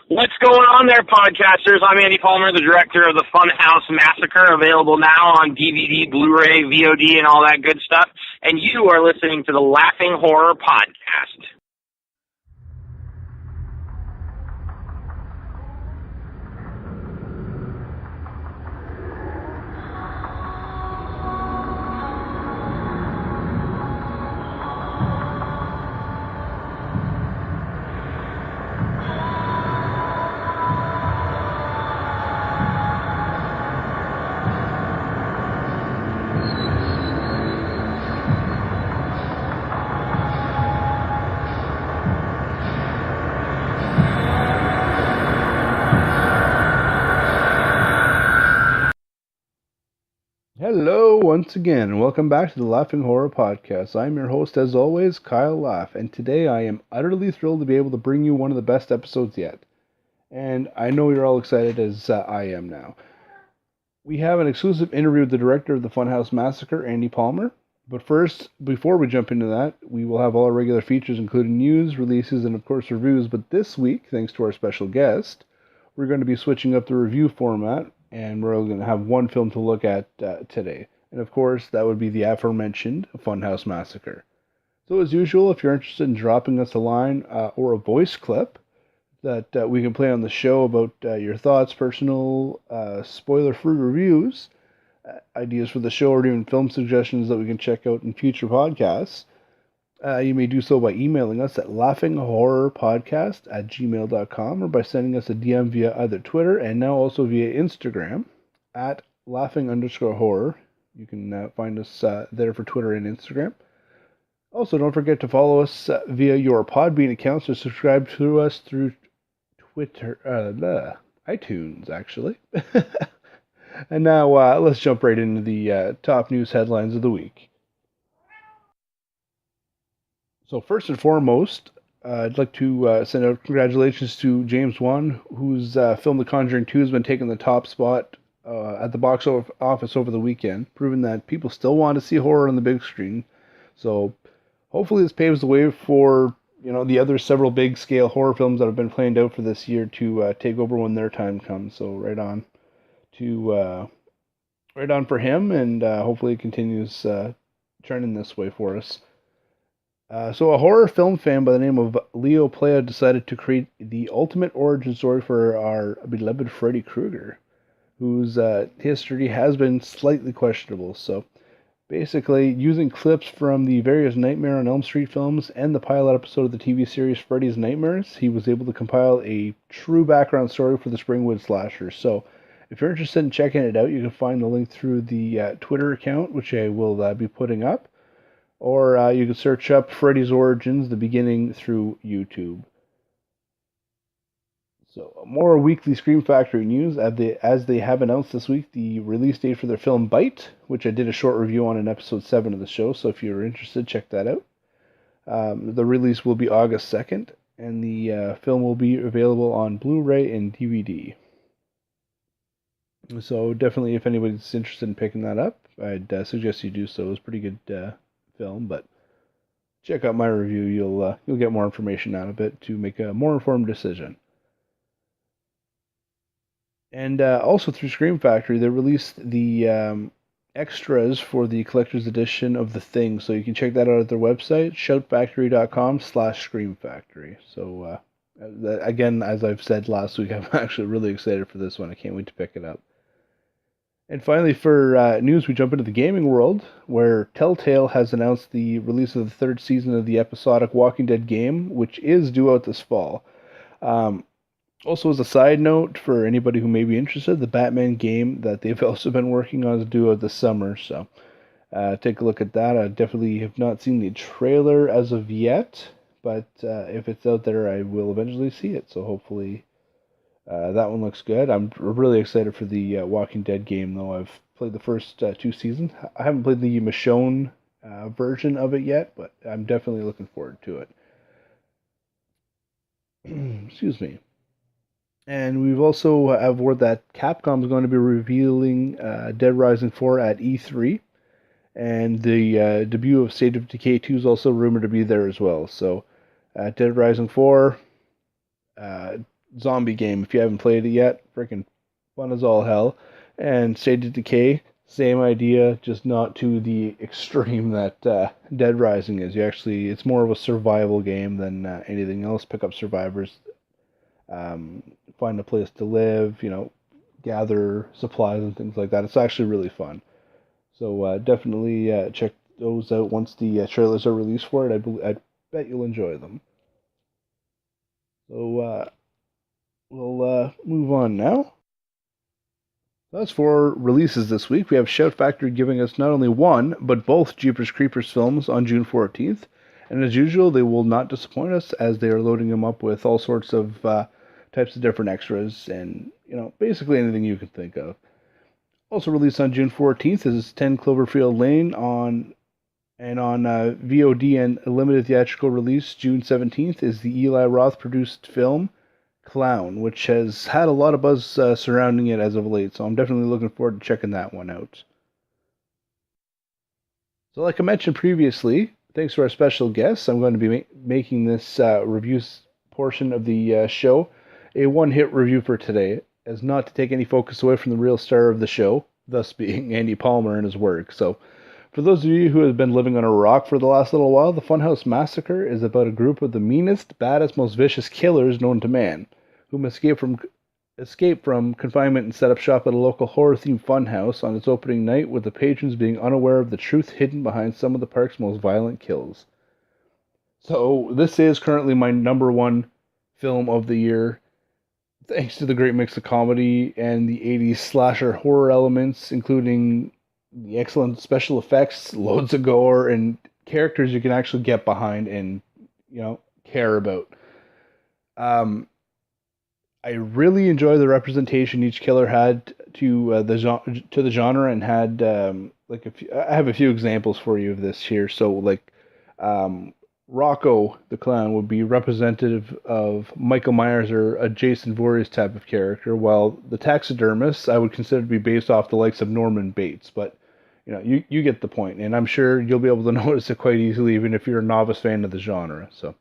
What's going on there, podcasters? I'm Andy Palmer, the director of the Funhouse Massacre, available now on DVD, Blu-ray, VOD, and all that good stuff. And you are listening to the Laughing Horror Podcast. Hello once again, and welcome back to the Laughing Horror Podcast. I'm your host, as always, Kyle Laugh, and today I am utterly thrilled to be able to bring you one of the best episodes yet. And I know you're all excited as I am now. We have an exclusive interview with the director of the Funhouse Massacre, Andy Palmer. But first, before we jump into that, we will have all our regular features, including news, releases, and of course reviews. But this week, thanks to our special guest, we're going to be switching up the review format, and we're going to have one film to look at today. And of course, that would be the aforementioned Funhouse Massacre. So as usual, if you're interested in dropping us a line or a voice clip that we can play on the show about your thoughts, personal, spoiler-free reviews, ideas for the show, or even film suggestions that we can check out in future podcasts, you may do so by emailing us at laughingHorrorPodcast@gmail.com or by sending us a DM via either Twitter and now also via Instagram at laughing_horror. You can find us there for Twitter and Instagram. Also, don't forget to follow us via your Podbean accounts or subscribe to us through Twitter, iTunes, actually. And now let's jump right into the top news headlines of the week. So first and foremost, I'd like to send out congratulations to James Wan, whose film The Conjuring 2 has been taking the top spot at the box office over the weekend, proving that people still want to see horror on the big screen. So hopefully this paves the way for the other several big-scale horror films that have been planned out for this year to take over when their time comes. So right on for him, and hopefully it continues turning this way for us. So a horror film fan by the name of Leo Playa decided to create the ultimate origin story for our beloved Freddy Krueger, whose history has been slightly questionable. So basically, using clips from the various Nightmare on Elm Street films and the pilot episode of the TV series Freddy's Nightmares, he was able to compile a true background story for the Springwood slasher. So if you're interested in checking it out, you can find the link through the Twitter account, which I will be putting up. Or you can search up Freddy's Origins, the beginning, through YouTube. So, more weekly Scream Factory news, as they have announced this week the release date for their film Bite, which I did a short review on in episode 7 of the show, so if you're interested, check that out. The release will be August 2nd, and the film will be available on Blu-ray and DVD. So, definitely, if anybody's interested in picking that up, I'd suggest you do so. It's a pretty good film, but check out my review. You'll get more information out of it to make a more informed decision. And also through Scream Factory, they released the extras for the collector's edition of The Thing, so you can check that out at their website, shoutfactory.com/screamfactory. So again, as I've said last week, I'm actually really excited for this one. I can't wait to pick it up. And finally, for news, we jump into the gaming world, where Telltale has announced the release of the 3rd season of the episodic Walking Dead game, which is due out this fall. Also, as a side note, for anybody who may be interested, the Batman game that they've also been working on is due out this summer, so take a look at that. I definitely have not seen the trailer as of yet, but if it's out there, I will eventually see it, so hopefully that one looks good. I'm really excited for the Walking Dead game, though. I've played the first 2 seasons. I haven't played the Michonne version of it yet, but I'm definitely looking forward to it. Excuse me. And we've also have word that Capcom is going to be revealing Dead Rising 4 at E3. And the debut of State of Decay 2 is also rumored to be there as well. So, Dead Rising 4, zombie game. If you haven't played it yet, freaking fun as all hell. And State of Decay, same idea, just not to the extreme that Dead Rising is. It's more of a survival game than anything else. Pick up survivors, find a place to live, gather supplies and things like that. It's actually really fun. So definitely check those out once the trailers are released for it. I bet you'll enjoy them. So we'll move on now. As for releases this week, we have Shout Factory giving us not only one, but both Jeepers Creepers films on June 14th. And as usual, they will not disappoint us as they are loading them up with all sorts of types of different extras and, basically anything you can think of. Also released on June 14th is 10 Cloverfield Lane on VOD and a limited theatrical release. June 17th is the Eli Roth produced film Clown, which has had a lot of buzz surrounding it as of late, so I'm definitely looking forward to checking that one out. So like I mentioned previously, thanks to our special guests, I'm going to be making this reviews portion of the show a one-hit review for today, as not to take any focus away from the real star of the show, thus being Andy Palmer and his work. So for those of you who have been living on a rock for the last little while, the Funhouse Massacre is about a group of the meanest, baddest, most vicious killers known to man, who escape from confinement and set up shop at a local horror-themed funhouse on its opening night, with the patrons being unaware of the truth hidden behind some of the park's most violent kills. So this is currently my number one film of the year, thanks to the great mix of comedy and the 80s slasher horror elements, including the excellent special effects, loads of gore, and characters you can actually get behind and, care about. I really enjoy the representation each killer had to the genre, and had I have a few examples for you of this here. So Rocco the Clown would be representative of Michael Myers or a Jason Voorhees type of character, while the taxidermist I would consider to be based off the likes of Norman Bates. But you get the point, and I'm sure you'll be able to notice it quite easily, even if you're a novice fan of the genre. So,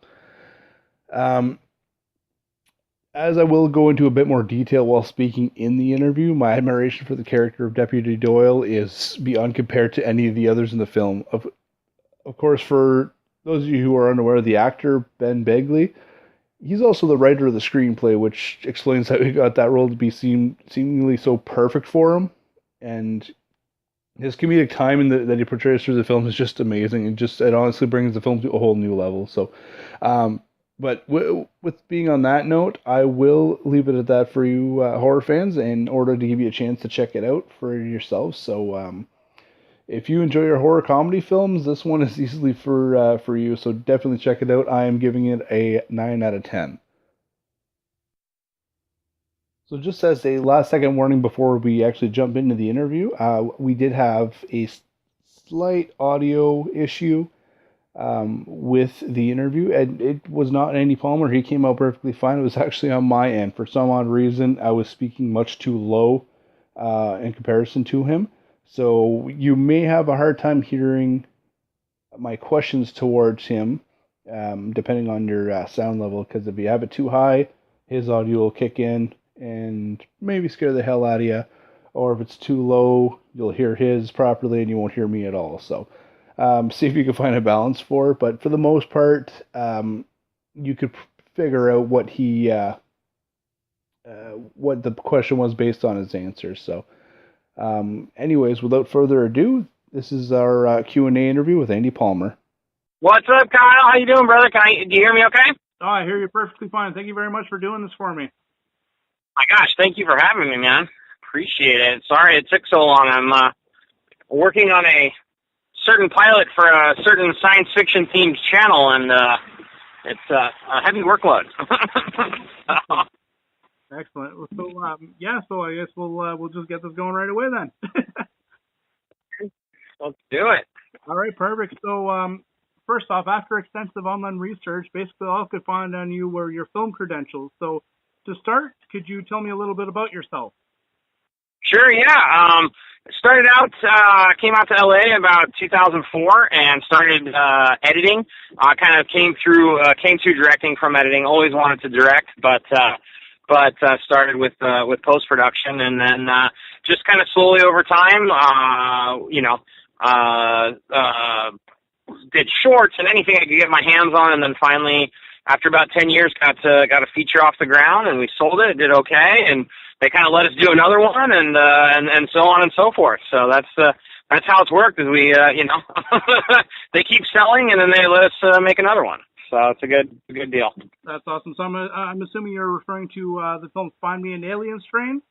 as I will go into a bit more detail while speaking in the interview, my admiration for the character of Deputy Doyle is beyond compared to any of the others in the film. Of course, for those of you who are unaware, the actor, Ben Begley, he's also the writer of the screenplay, which explains how he got that role to be seemingly so perfect for him. And his comedic timing that he portrays through the film is just amazing, and it honestly brings the film to a whole new level. So, but with being on that note, I will leave it at that for you horror fans, in order to give you a chance to check it out for yourselves. So if you enjoy your horror comedy films, this one is easily for you. So definitely check it out. I am giving it a 9 out of 10. So just as a last second warning before we actually jump into the interview, we did have a slight audio issue with the interview, and it was not Andy Palmer. He came out perfectly fine. It was actually on my end. For some odd reason, I was speaking much too low in comparison to him. So you may have a hard time hearing my questions towards him, depending on your sound level, because if you have it too high, his audio will kick in and maybe scare the hell out of you. Or if it's too low, you'll hear his properly and you won't hear me at all. So see if you can find a balance for it. But for the most part, you could figure out what what the question was based on his answers. So anyways, without further ado, this is our Q&A interview with Andy Palmer. What's up, Kyle? How you doing, brother? Do you hear me okay? Oh, I hear you perfectly fine. Thank you very much for doing this for me. My gosh, thank you for having me, man. Appreciate it. Sorry it took so long. I'm working on a certain pilot for a certain science fiction themed channel, and it's a heavy workload. Excellent. So I guess we'll just get this going right away then. Let's do it. All right, perfect. So first off, after extensive online research, basically all I could find on you were your film credentials. So to start, could you tell me a little bit about yourself? Sure, yeah. Came out to LA about 2004 and started editing. Kind of came through directing from editing. Always wanted to direct, but but started with post production, and then just kind of slowly over time, did shorts and anything I could get my hands on, and then finally, after about 10 years, got a feature off the ground, and we sold it. It did okay, and they kind of let us do another one, and so on and so forth. So that's how it's worked. Is we they keep selling, and then they let us make another one. So it's a good deal. That's awesome. So I'm assuming you're referring to the film Find Me an Alien Strain?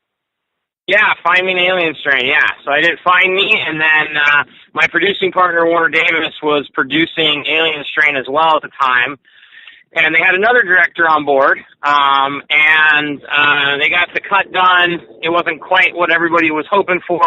Yeah, Find Me an Alien Strain, yeah. So I did Find Me, and then my producing partner, Warner Davis, was producing Alien Strain as well at the time. And they had another director on board, and they got the cut done. It wasn't quite what everybody was hoping for,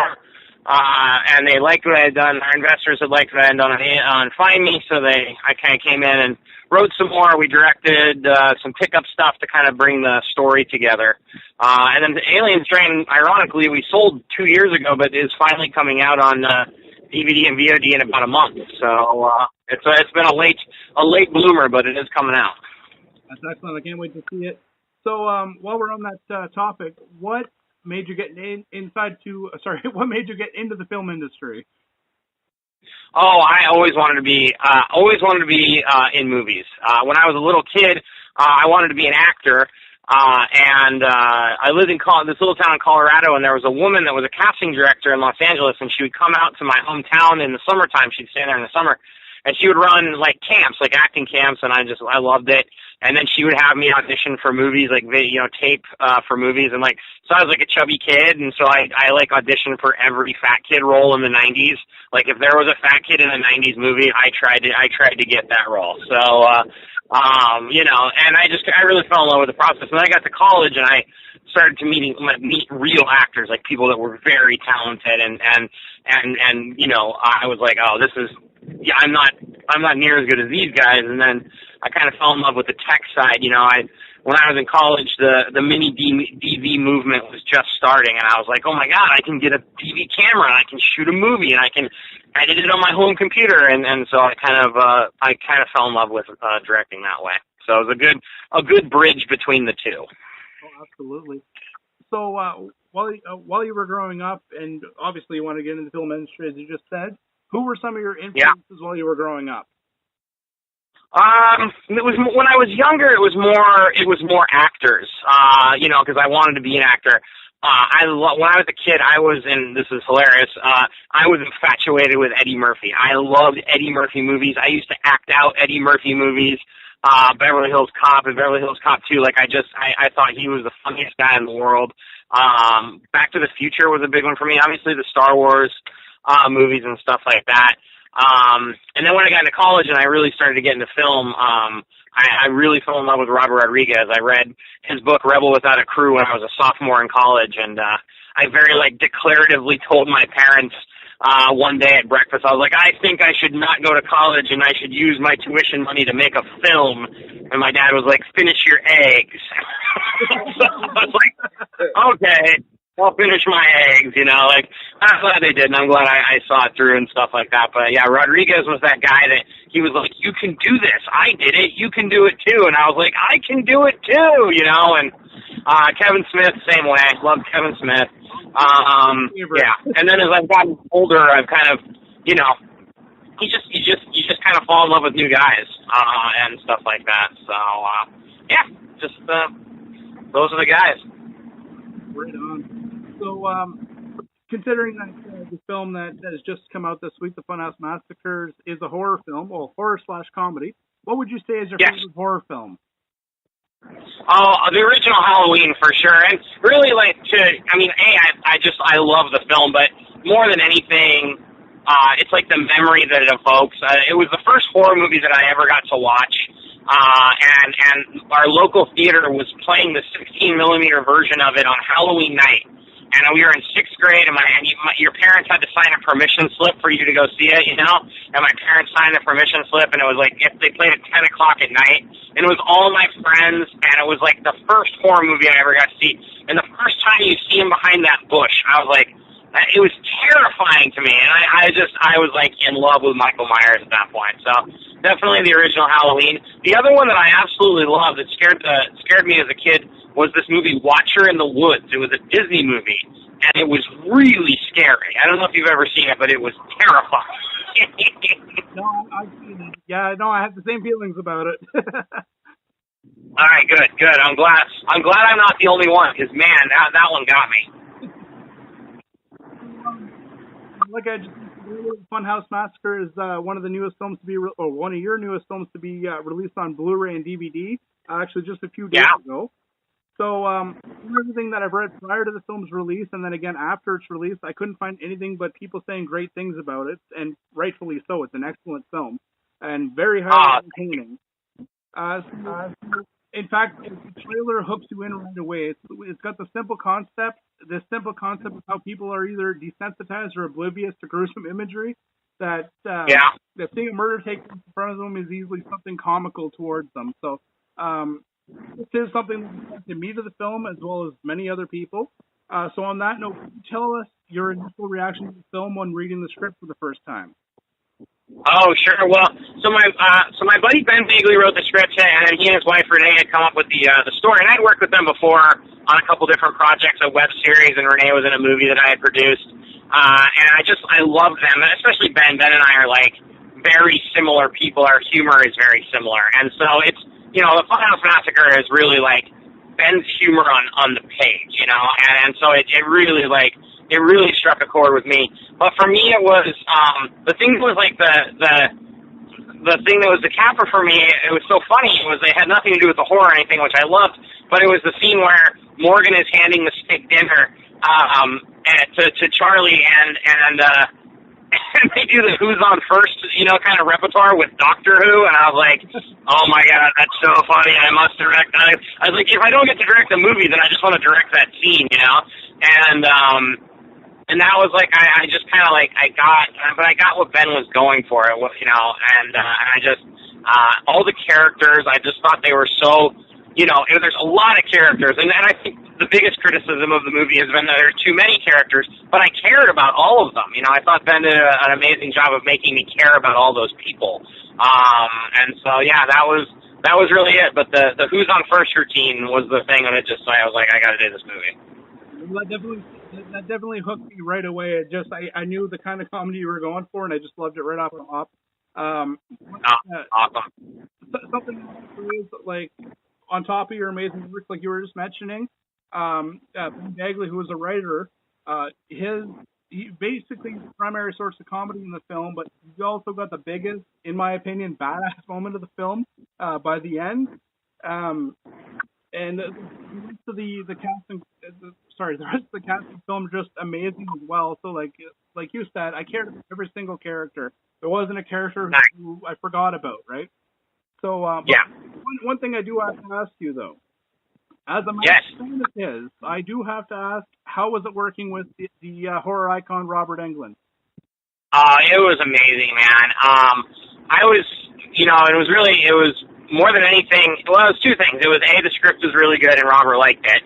and they liked what I had done. Our investors had liked what I had done on Find Me, so I kind of came in and wrote some more. We directed some pickup stuff to kind of bring the story together. And then the Alien Strain, ironically, we sold 2 years ago, but is finally coming out on DVD and VOD in about a month. So it's been a late bloomer, but it is coming out. That's excellent. I can't wait to see it. So while we're on that topic, what made you get what made you get into the film industry? Oh, I always wanted to be in movies. When I was a little kid, I wanted to be an actor. And I lived in this little town in Colorado, and there was a woman that was a casting director in Los Angeles, and she would come out to my hometown in the summertime. She'd stay there in the summer, and she would run like camps, like acting camps, and I loved it. And then she would have me audition for movies, like tape for movies, and so I was like a chubby kid, and so I auditioned for every fat kid role in the '90s. Like if there was a fat kid in a '90s movie, I tried to get that role. So and I really fell in love with the process. And then I got to college, and I started to meet real actors, like people that were very talented, and I was like, oh, this is. Yeah, I'm not near as good as these guys. And then I kind of fell in love with the tech side. When I was in college, the mini DV movement was just starting, and I was like, oh my God, I can get a DV camera, and I can shoot a movie, and I can edit it on my home computer. And so I kind of fell in love with directing that way. So it was a good bridge between the two. Oh, absolutely. So while you were growing up, and obviously you want to get into the film industry, as you just said, who were some of your influences while you were growing up? It was when I was younger. It was more actors. Because I wanted to be an actor. When I was a kid, this is hilarious. I was infatuated with Eddie Murphy. I loved Eddie Murphy movies. I used to act out Eddie Murphy movies. Beverly Hills Cop and Beverly Hills Cop 2. I thought he was the funniest guy in the world. Back to the Future was a big one for me. Obviously, the Star Wars movies and stuff like that. And then when I got into college and I really started to get into film, I really fell in love with Robert Rodriguez. I read his book Rebel Without a Crew when I was a sophomore in college, and I very declaratively told my parents one day at breakfast, I was like, I think I should not go to college and I should use my tuition money to make a film. And my dad was like, finish your eggs. So I was like, okay, I'll finish my eggs, I'm glad they did, and I'm glad I saw it through and stuff like that. But yeah, Rodriguez was that guy that he was like, you can do this. I did it. You can do it too. And I was like, I can do it too, and Kevin Smith, same way. Love Kevin Smith. Yeah. And then as I've gotten older, I've kind of, you just kind of fall in love with new guys, and stuff like that. So, those are the guys. Right on. So, considering that the film that has just come out this week, The Funhouse Massacre, is a horror film, or horror/comedy, what would you say is your favorite horror film? Oh, the original Halloween for sure, and really I love the film, but more than anything, it's like the memory that it evokes. It was the first horror movie that I ever got to watch, and our local theater was playing the 16mm version of it on Halloween night. And we were in 6th grade, and your parents had to sign a permission slip for you to go see it, And my parents signed the permission slip, and it was like if they played at 10 o'clock at night. And it was all my friends, and it was like the first horror movie I ever got to see. And the first time you see him behind that bush, I was like, it was terrifying to me. And I was like in love with Michael Myers at that point. So definitely the original Halloween. The other one that I absolutely loved that scared me as a kid was this movie Watcher in the Woods. It was a Disney movie, and it was really scary. I don't know if you've ever seen it, but it was terrifying. No, I've seen it. Yeah, no, I have the same feelings about it. All right, good. I'm glad I'm not the only one, because, man, that one got me. Like I just said, Funhouse Massacre is one of the newest films to be, or one of your newest films to be released on Blu-ray and DVD. Actually, just a few days ago. So everything that I've read prior to the film's release, and then again after its release, I couldn't find anything but people saying great things about it, and rightfully so. It's an excellent film and very highly entertaining. In fact, the trailer hooks you in right away. It's got the simple concept of how people are either desensitized or oblivious to gruesome imagery, that seeing a murder take place in front of them is easily something comical towards them. So this is something that affected me to the film as well as many other people. So on that note, can you tell us your initial reaction to the film when reading the script for the first time? Oh, sure. Well, so my buddy Ben Beagley wrote the script, and he and his wife Renee had come up with the story. And I'd worked with them before on a couple different projects, a web series, and Renee was in a movie that I had produced. And I love them, especially Ben. Ben and I are like very similar people. Our humor is very similar, and so it's, you know, the Funhouse Massacre is really like Ben's humor on the page, you know, and so it really like. It really struck a chord with me. But for me, it was the thing that was like the thing that was the capper for me. It was so funny. It was, it had nothing to do with the horror or anything, which I loved. But it was the scene where Morgan is handing the steak dinner to Charlie, and they do the Who's on First, you know, kind of repertoire with Doctor Who, and I was like, oh my God, that's so funny. I must direct. I was like, if I don't get to direct a movie, then I just want to direct that scene, you know, and that was like, I just kind of like, I got what Ben was going for, you know, and I just, all the characters, I just thought they were so, you know, there's a lot of characters, and I think the biggest criticism of the movie has been that there are too many characters, but I cared about all of them, you know, I thought Ben did an amazing job of making me care about all those people, and so, yeah, that was really it, but the Who's on First routine was the thing, and I was like, I gotta do this movie. That definitely hooked me right away. It just, I knew the kind of comedy you were going for, and I just loved it right off the hop. Awesome. Something is like on top of your amazing work, like you were just mentioning, Ben Bagley, who was a writer, he basically the primary source of comedy in the film, but he also got the biggest, in my opinion, badass moment of the film by the end. And the rest of the cast the rest of the cast of the film is just amazing as well. So like you said, I cared about every single character. There wasn't a character who I forgot about, right? So one thing I do have to ask you though, as a fan of his, I do have to ask, how was it working with the horror icon Robert Englund? It was amazing, man. I was, you know, it was more than anything, well, it was two things. It was the script was really good and Robert liked it.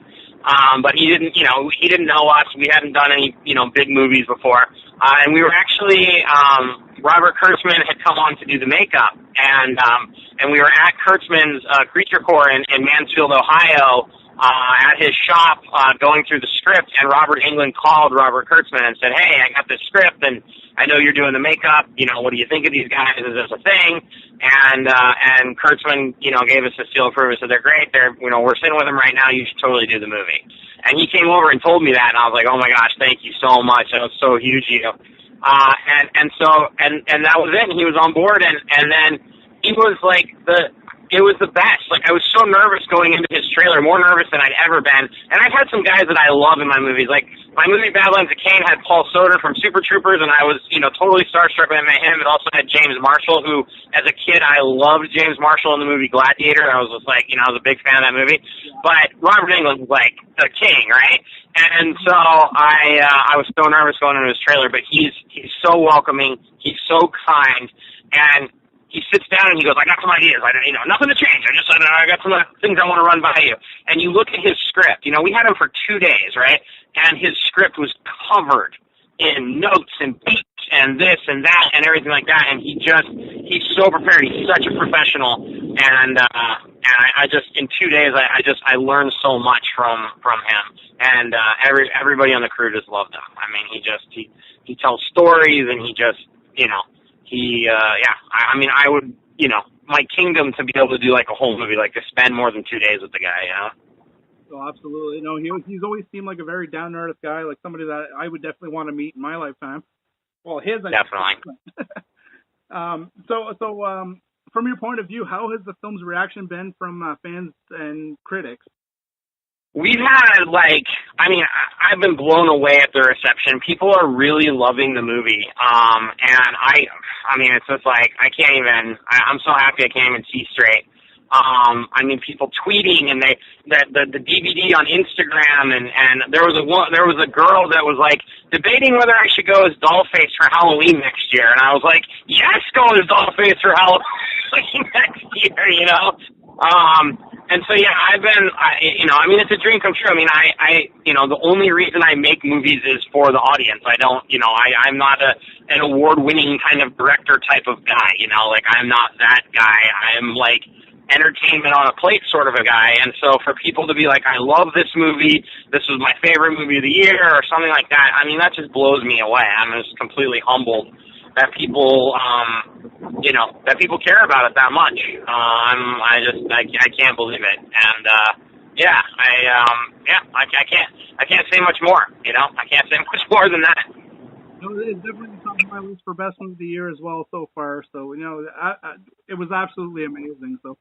But he didn't know us. We hadn't done any, you know, big movies before. And we were actually, Robert Kurtzman had come on to do the makeup. And we were at Kurtzman's Creature Corps in Mansfield, Ohio, at his shop, going through the script, and Robert Englund called Robert Kurtzman and said, hey, I got this script, and I know you're doing the makeup, you know, what do you think of these guys? Is this a thing? And Kurtzman, you know, gave us a seal of approval, said they're great, you know, we're sitting with them right now, you should totally do the movie. And he came over and told me that, and I was like, oh my gosh, thank you so much, that was so huge of you. And that was it, and he was on board, and then he was like it was the best. Like, I was so nervous going into his trailer, more nervous than I'd ever been. And I've had some guys that I love in my movies. Like, my movie Badlands of Cain had Paul Soter from Super Troopers, and I was, you know, totally starstruck when I met him. It also had James Marshall, who, as a kid, I loved James Marshall in the movie Gladiator. I was just like, you know, I was a big fan of that movie. But Robert Englund was like the king, right? And so I was so nervous going into his trailer, but he's so welcoming. He's so kind. And he sits down and he goes, I got some ideas. You know, nothing to change. I got some things I want to run by you. And you look at his script. You know, we had him for 2 days, right? And his script was covered in notes and beats and this and that and everything like that. And he's so prepared. He's such a professional. And I just, in 2 days, I learned so much from him. And everybody on the crew just loved him. I mean, he tells stories, and he just, I mean, I would, my kingdom to be able to do like a whole movie, like to spend more than 2 days with the guy, Oh, absolutely. No, he's always seemed like a very down-to-earth guy, like somebody that I would definitely want to meet in my lifetime. Well, definitely. So, from your point of view, how has the film's reaction been from fans and critics? We've had, I've been blown away at the reception. People are really loving the movie. And I mean, it's just like, I'm so happy I can't even see straight. I mean, people tweeting, and the DVD on Instagram, and there was a girl that was like debating whether I should go as Dollface for Halloween next year, and I was like, yes, go as Dollface for Halloween next year, And so yeah, I mean, it's a dream come true. I mean, the only reason I make movies is for the audience. I don't, I'm not an award-winning kind of director type of guy, I'm not that guy. I'm like entertainment on a plate sort of a guy. And so for people to be like, I love this movie, this was my favorite movie of the year, or something like that, I mean, that just blows me away. I'm just completely humbled that people, that people care about it that much. I can't believe it. And, I can't say much more, I can't say much more than that. It's definitely top of my list for best movie of the year as well so far. So, it was absolutely amazing. So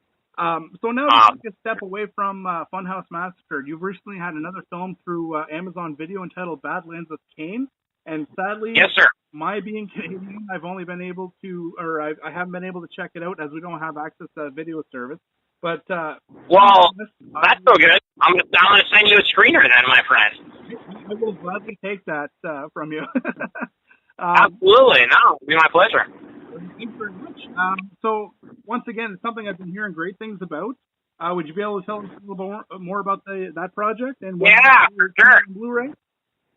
now to take a step away from Funhouse Massacre, you've recently had another film through Amazon Video entitled Badlands of Cain. And sadly, yes, sir. My being Canadian, I've only been able to, or I haven't been able to check it out as we don't have access to a video service. But well, that's so good. I'm gonna send you a screener then, my friend. I will gladly take that from you. Absolutely, no, it'll be my pleasure. Thanks very much. So once again, it's something I've been hearing great things about. Would you be able to tell us a little more about that project and what sure. Blu-ray?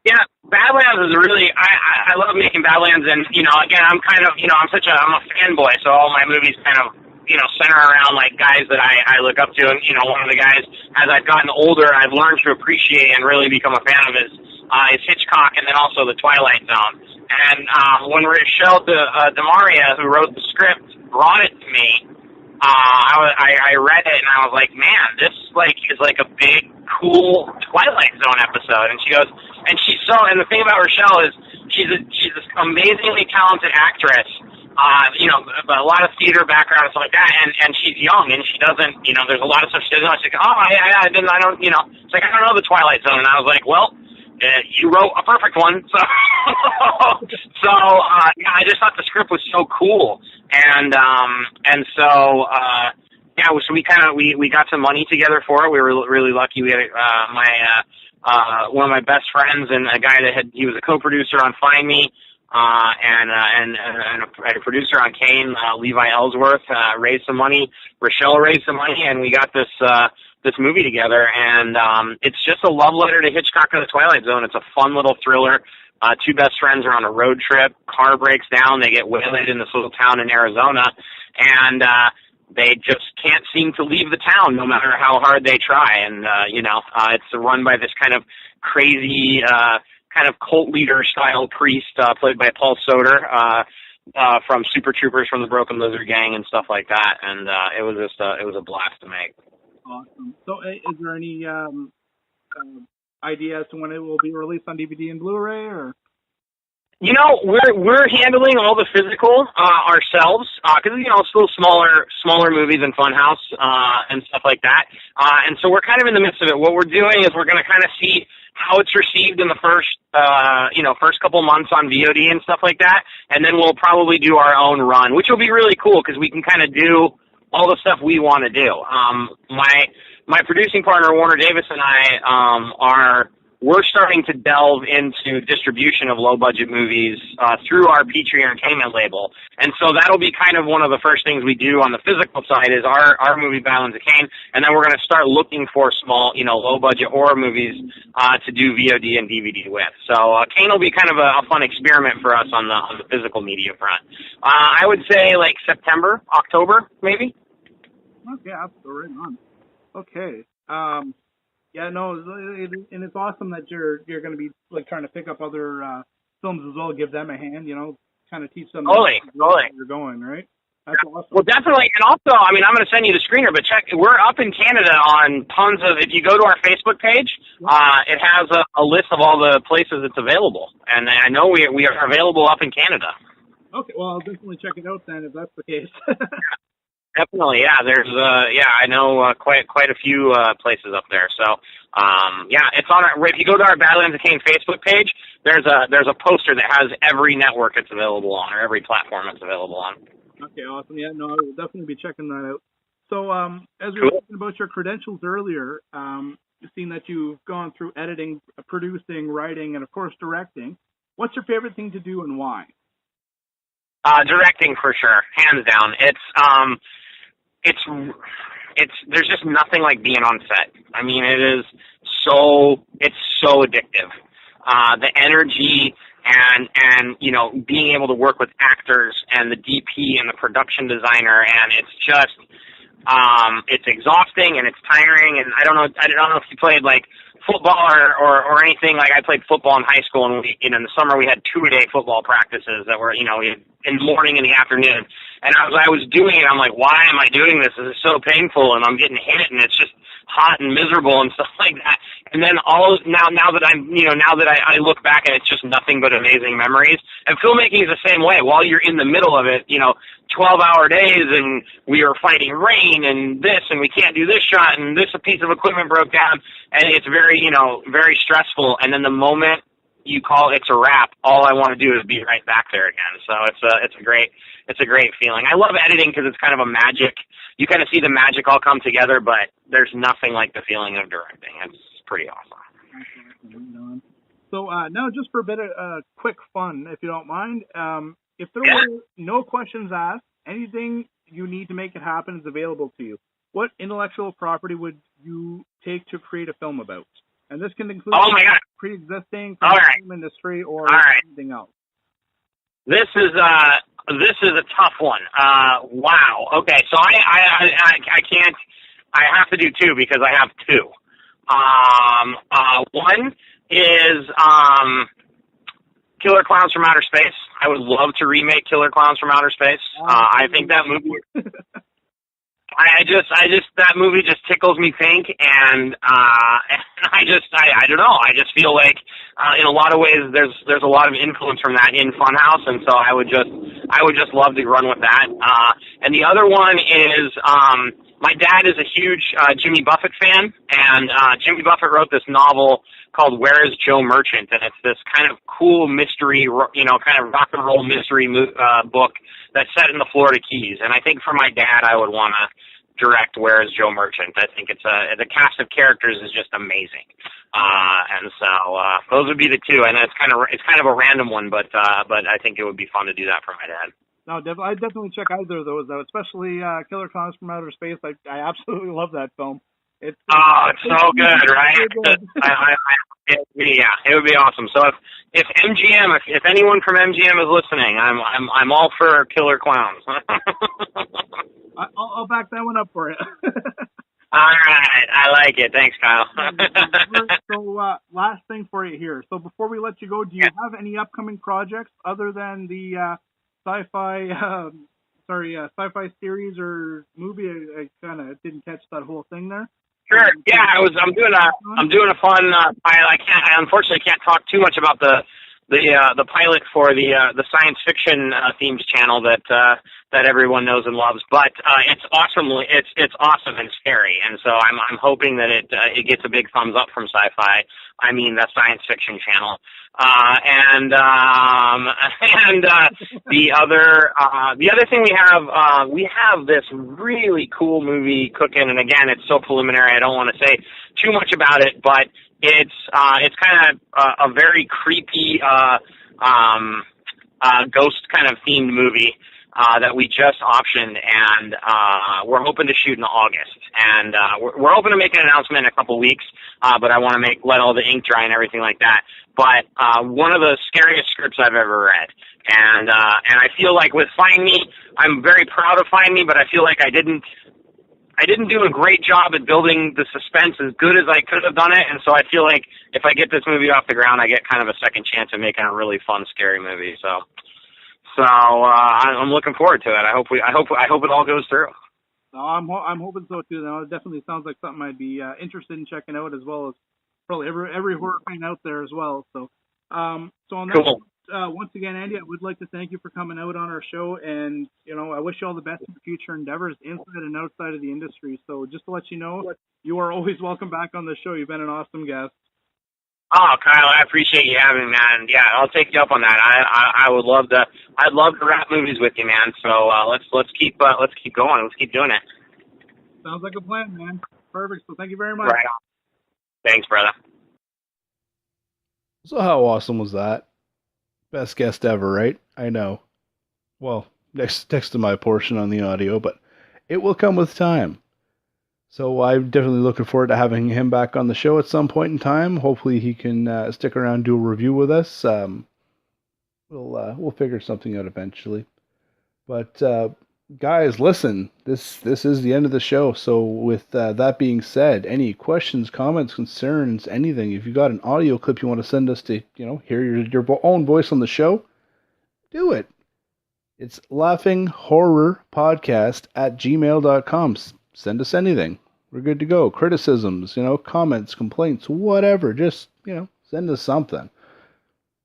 Yeah, Badlands is really, I love making Badlands, and, again, I'm kind of, I'm a fanboy, so all my movies kind of, center around, like, guys that I look up to, and, one of the guys, as I've gotten older, I've learned to appreciate and really become a fan of is Hitchcock, and then also The Twilight Zone. And when Rochelle DeMaria, who wrote the script, brought it to me, I read it, and I was like, man, this, is like a big, cool Twilight Zone episode. And she goes, and the thing about Rochelle is she's this amazingly talented actress, but a lot of theater background and stuff like that, and she's young, and she doesn't, there's a lot of stuff she doesn't know. She's like, I don't, it's like, I don't know the Twilight Zone. And I was like, well, you wrote a perfect one. So, I just thought the script was so cool. And so we got some money together for it. We were really lucky. We had one of my best friends and a guy he was a co-producer on Find Me, and a producer on Kane, Levi Ellsworth, raised some money. Rochelle raised some money, and we got this movie together. And it's just a love letter to Hitchcock and the Twilight Zone. It's a fun little thriller. Two best friends are on a road trip. Car breaks down. They get waylaid in this little town in Arizona, and they just can't seem to leave the town no matter how hard they try. And, it's run by this kind of crazy, kind of cult leader style priest, played by Paul Soter, from Super Troopers from the Broken Lizard Gang and stuff like that. And, it was a blast to make. Awesome. So is there any, idea as to when it will be released on DVD and Blu-ray, or? We're handling all the physical ourselves, because it's still smaller movies than Funhouse and stuff like that, and so we're kind of in the midst of it. What we're doing is we're going to kind of see how it's received in the first couple months on VOD and stuff like that, and then we'll probably do our own run, which will be really cool because we can kind of do all the stuff we want to do. My producing partner Warner Davis and I we're starting to delve into distribution of low-budget movies through our Petrie Entertainment label. And so that'll be kind of one of the first things we do on the physical side is our movie Badlands of Kane, and then we're going to start looking for small, low-budget horror movies to do VOD and DVD with. So Kane will be kind of a fun experiment for us on the physical media front. I would say like September, October, maybe. Okay, absolutely, right on. Okay. Yeah, no, and it's awesome that you're going to be like trying to pick up other films as well, give them a hand, kind of teach them where you're going, right? That's awesome. Well, definitely, and also, I'm going to send you the screener, but we're up in Canada on tons of, if you go to our Facebook page, it has a list of all the places it's available, and I know we are available up in Canada. Okay, well, I'll definitely check it out then if that's the case. Definitely, yeah. There's, I know quite a few places up there. So, it's on our. If you go to our Badlands of Kane Facebook page, there's a poster that has every network it's available on, or every platform it's available on. Okay, awesome. Yeah, no, I will definitely be checking that out. So, as we were talking about your credentials earlier, you've seen that you've gone through editing, producing, writing, and of course directing. What's your favorite thing to do and why? Directing for sure, hands down. It's there's just nothing like being on set. I mean, it's so addictive. The energy and being able to work with actors and the DP and the production designer, and it's just it's exhausting and it's tiring. And I don't know if you played like football or anything. Like I played football in high school, and in the summer we had 2-a-day football practices that were in the morning and the afternoon. And I was doing it, I'm like, why am I doing this? This is so painful, and I'm getting hit, and it's just hot and miserable and stuff like that. And then now that I look back, and it's just nothing but amazing memories. And filmmaking is the same way. While you're in the middle of it, 12-hour days, and we are fighting rain and this, and we can't do this shot, and this piece of equipment broke down, and it's very, very stressful. And then the moment you call it's a wrap, all I want to do is be right back there again. So it's a great feeling. I love editing because it's kind of a magic. You kind of see the magic all come together, but there's nothing like the feeling of directing. It's pretty awesome. So now just for a bit of quick fun, if you don't mind, if there were no questions asked, anything you need to make it happen is available to you. What intellectual property would you take to create a film about? And this can include pre-existing film industry or anything else. This is a tough one. Wow. Okay, so I can't. I have to do two because I have two. One is Killer Clowns from Outer Space. I would love to remake Killer Clowns from Outer Space. I think that movie. I that movie just tickles me pink, and I don't know. I just feel like in a lot of ways there's a lot of influence from that in Funhouse, and so I would just love to run with that. And the other one is my dad is a huge Jimmy Buffett fan, and Jimmy Buffett wrote this novel called Where is Joe Merchant, and it's this kind of cool mystery, kind of rock and roll mystery book that's set in the Florida Keys. And I think for my dad, I would want to direct Where is Joe Merchant. I think the cast of characters is just amazing. And so those would be the two. And it's kind of a random one, but I think it would be fun to do that for my dad. No, I definitely check either of those out, especially Killer Clowns from Outer Space. I absolutely love that film. It's so good, right? It would be awesome. So if MGM, if anyone from MGM is listening, I'm all for Killer Clowns. I'll back that one up for you. All right, I like it. Thanks, Kyle. So last thing for you here. So before we let you go, do you have any upcoming projects other than the sci-fi series or movie? I kind of didn't catch that whole thing there. Sure. Yeah, I'm doing a fun pilot. I unfortunately can't talk too much about the pilot for the science fiction themed channel that everyone knows and loves. But it's awesome. It's awesome and scary. And so I'm hoping that it gets a big thumbs up from Sci-Fi. I mean, the science fiction channel. And the other thing we have this really cool movie cooking. And again, it's so preliminary. I don't want to say too much about it, but It's kind of a very creepy ghost kind of themed movie that we just optioned, and we're hoping to shoot in August. And we're hoping to make an announcement in a couple weeks, but I want to let all the ink dry and everything like that. But one of the scariest scripts I've ever read. And I feel like with Find Me, I'm very proud of Find Me, but I feel like I didn't do a great job at building the suspense as good as I could have done it, and so I feel like if I get this movie off the ground, I get kind of a second chance at making a really fun, scary movie. So I'm looking forward to it. I hope it all goes through. No, I'm hoping so too. Now, it definitely sounds like something I'd be interested in checking out, as well as probably every horror fan out there as well. So on that. Cool. Once again, Andy, I would like to thank you for coming out on our show, and I wish you all the best in your future endeavors inside and outside of the industry. So just to let you know, you are always welcome back on the show. You've been an awesome guest. Oh, Kyle, I appreciate you having me, man. Yeah, I'll take you up on that. I would love to. I'd love to wrap movies with you, man. So let's keep going. Let's keep doing it. Sounds like a plan, man. Perfect. So thank you very much. Right on. Thanks, brother. So how awesome was that? Best guest ever, right? I know. Well, next to my portion on the audio, but it will come with time. So I'm definitely looking forward to having him back on the show at some point in time. Hopefully he can stick around and do a review with us. We'll figure something out eventually. But guys, listen, this is the end of the show. So with that being said, any questions, comments, concerns, anything, if you got an audio clip you want to send us to, hear your own voice on the show, do it. It's laughing-horror-podcast@gmail.com. Send us anything. We're good to go. Criticisms, comments, complaints, whatever. Just, send us something.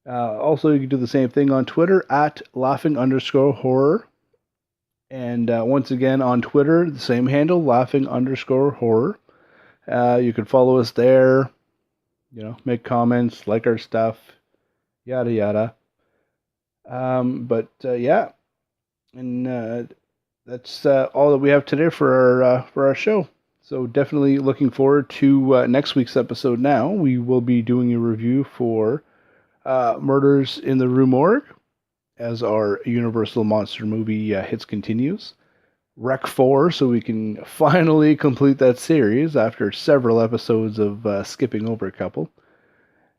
Also, you can do the same thing on Twitter @laughing_horror. And once again, on Twitter, the same handle, laughing_horror. You can follow us there, make comments, like our stuff, yada, yada. Yeah. And that's all that we have today for our show. So definitely looking forward to next week's episode now. We will be doing a review for Murders in the Rue Morgue, as our Universal Monster movie hits continues. Rec 4, so we can finally complete that series after several episodes of skipping over a couple.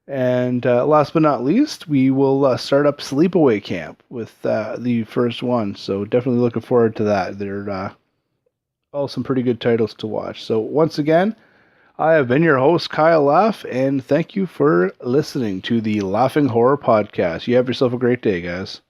And last but not least, we will start up Sleepaway Camp with the first one. So definitely looking forward to that. They're all some pretty good titles to watch. So once again, I have been your host, Kyle Laugh, and thank you for listening to the Laughing Horror Podcast. You have yourself a great day, guys.